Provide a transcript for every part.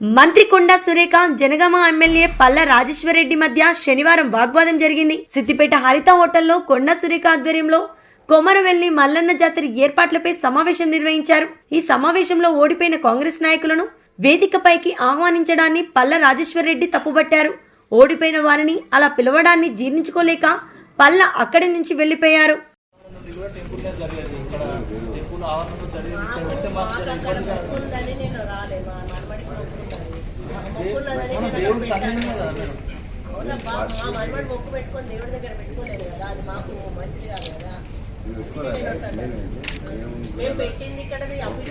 మంత్రి కొండా సురేఖ జనగామ ఎమ్మెల్యే పల్ల రాజేశ్వర్ రెడ్డి మధ్య శనివారం వాగ్వాదం జరిగింది. సిద్దిపేట హరిత హోటల్లో కొండా సురేఖ ఆధ్వర్యంలో కొమరవెల్లి మల్లన్న జాతర ఏర్పాట్లపై సమావేశం నిర్వహించారు. ఈ సమావేశంలో ఓడిపోయిన కాంగ్రెస్ నాయకులను వేదికపైకి ఆహ్వానించడాన్ని పల్ల రాజేశ్వర్ రెడ్డి తప్పుపట్టారు. ఓడిపోయిన వారిని అలా పిలవడాన్ని జీర్ణించుకోలేక పల్ల అక్కడి నుంచి వెళ్లిపోయారు. మేము పెట్టింది ఇక్కడ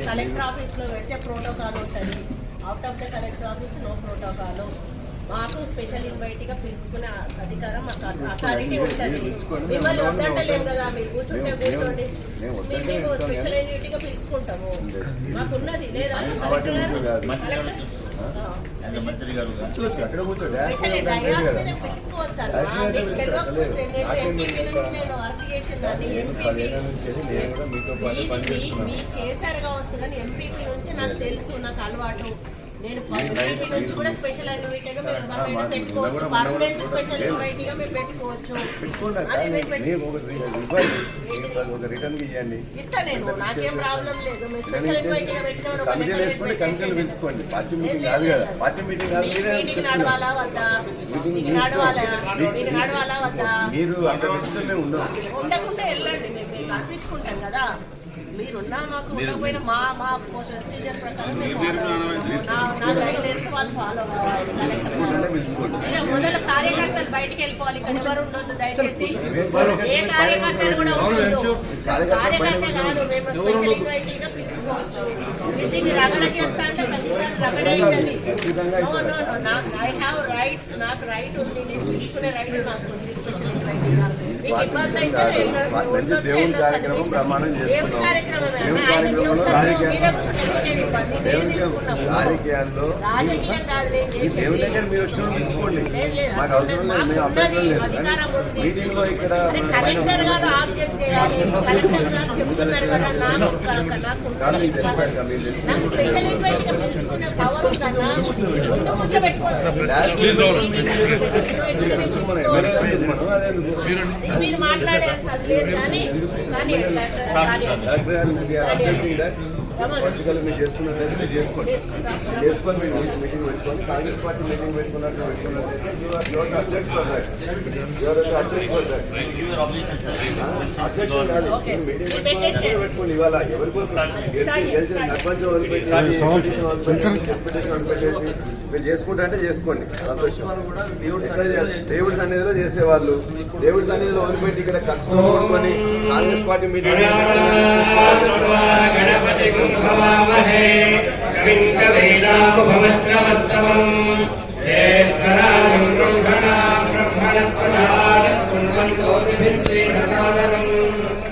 కలెక్టర్ ఆఫీస్ లో పెడితే ప్రోటోకాల్ ఉంటుంది. Out of the collector office no protocol. మాకు స్పెషల్ ఇన్వైట్ గా పిలుచుకునే అధికారం అథారిటీ ఉంటుంది. మిమ్మల్ని వద్దంటలేము కదా, మీరు కూర్చుంటే కూర్చోండి, మేము స్పెషల్ ఇన్వైట్ గా పిలుచుకుంటాము. మాకున్నది లేదా పిలుచుకోవచ్చు. నేను వర్క్ చేసిందని మీరు చేశారు కావచ్చు, కానీ ఎంపీపీ నుంచి నాకు తెలుసు, నాకు అలవాటు. నేను నుంచి కూడా స్పెషల్ ఇన్వైట్ గా మేము పెట్టుకోవచ్చు, పర్మనెంట్ స్పెషల్ ఇన్వైట్ గా మేము పెట్టుకోవచ్చు. ఇస్తా నేను, నాకేం ప్రాబ్లం లేదు. మీరు స్పెషల్ ఇన్వైట్ గా మీటింగ్ నడవాలా వద్దా, నడవాలా వద్దా, ఉండకుండా వెళ్ళండి. మేము అర్పించుకుంటాం కదా, మీరున్నా మాకు ఉండకపోయినా మా ప్రొసీజర్ ప్రకారం నా గైడెన్స్ వాళ్ళు ఫాలో కావాలి. మొదలు కార్యకర్తలు బయటికి వెళ్ళిపోవాలి, ఇక్కడ ఎవరు ఉండొద్దు దయచేసి. ఏ కార్యకర్తలు కూడా ఉండొద్దు. కార్యకర్త కాదు, మేము స్పెషల్ ఇన్వైట్ గా పిలుచుకోవచ్చు. దీన్ని రగడ చేస్తా అంటే ప్రతిసారి రగడే అవుతుంది. ఐ హ్యావ్ రైట్స్, నాకు రైట్ ఉంది, నేను తీసుకునే రైట్ నాకు ఉంది. స్పెషల్ ఇన్వైట్ గా మీకు ఇబ్బంది అయితే దేవుని కార్యక్రమం రాజకీయాల్లో దేవుని దగ్గర మీరు వచ్చిన తీసుకోండి, మాకు అవసరం లేదు, మేము అభ్యర్థులు లేదు. మీటింగ్ లో ఇక్కడ మీరు మాట్లాడే పొలిటికల్ మీరు చేసుకున్నట్లయితే మీరు చేసుకొని మీరు మీటింగ్ పెట్టుకొని కాంగ్రెస్ పార్టీ మీటింగ్ పెట్టుకున్నట్లయితే అధ్యక్షుడు కాదు, మీటింగ్ పెట్టుకోండి. ఇవాళ ఎవరి కోసం గెలిచిన సర్పంచ్ పెట్టేసి మీరు చేసుకుంటా అంటే చేసుకోండి. దేవుడి సన్నిధిలో చేసేవాళ్ళు దేవుడి సన్నిధిలో వదిలిపెట్టి ఇక్కడ ఖర్చుతో కొనుక్కొని కాంగ్రెస్ పార్టీ మీటింగ్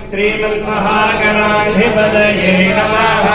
శ్రీమన్మహాగణాధిపతయే నమః.